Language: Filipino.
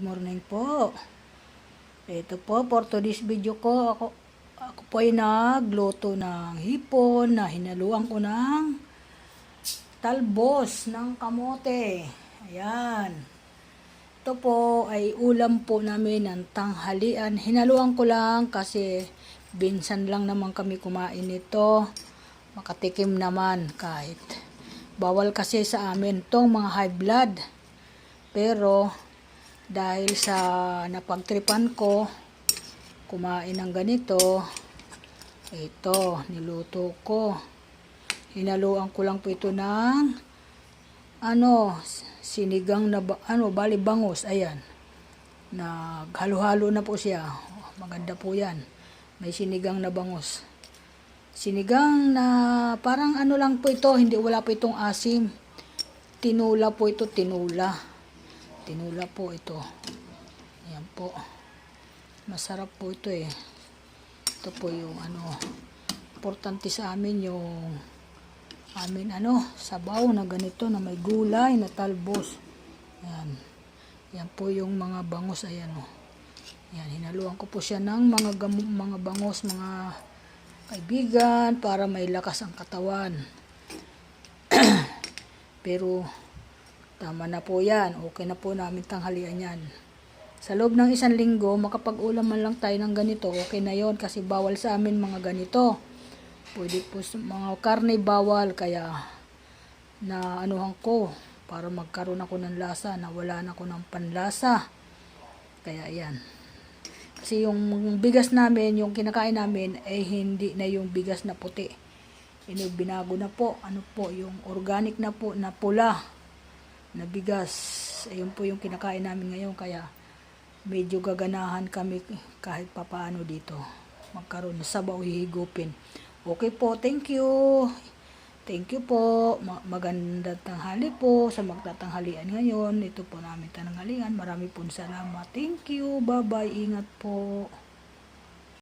Good morning po. Ito po, for today's video ko, ako po ay nagluto ng hipon na hinaluan ko ng talbos ng kamote. Ayan. Ito po ay ulam po namin ng tanghalian. Hinaluan ko lang kasi binsan lang naman kami kumain nito. Makatikim naman kahit. Bawal kasi sa amin tong mga high blood. Pero dahil sa napagtripan ko kumain ng ganito, ito niluto ko. Hinaluan ko lang po ito ng sinigang na bali bangus. Ayan, naghalo-halo na po siya. Maganda po yan, may sinigang na bangus, sinigang na parang lang po ito, hindi, wala po itong asim. Tinula po ito, tinula po ito. Ayan po, masarap po ito eh. Ito po yung importante sa amin, yung sabaw na ganito na may gulay na talbos. Ayan, yan po yung mga bangus. Ayan yan, hinaluan ko po siya ng mga bangus, mga kaibigan, para may lakas ang katawan. Pero tama na po yan. Okay na po namin tanghalian yan. Sa loob ng 1 linggo, makapag-ulam man lang tayo ng ganito, okay na yon, kasi bawal sa amin mga ganito. Pwede po mga karne bawal, kaya na ko para magkaroon ako ng lasa, na wala na ako ng panlasa. Kaya yan. Kasi yung bigas namin, yung kinakain namin, ay hindi na yung bigas na puti. Binago na po. Yung organic na po, na pula na bigas. Ayun po yung kinakain namin ngayon, kaya medyo gaganahan kami kahit papaano dito magkaroon ng sabaw hihigupin. Okay po, thank you po. Magandang tanghali po sa magtatanghalian ngayon. Ito po namin tanghalian. Marami po salamat. Thank you, bye bye, ingat po.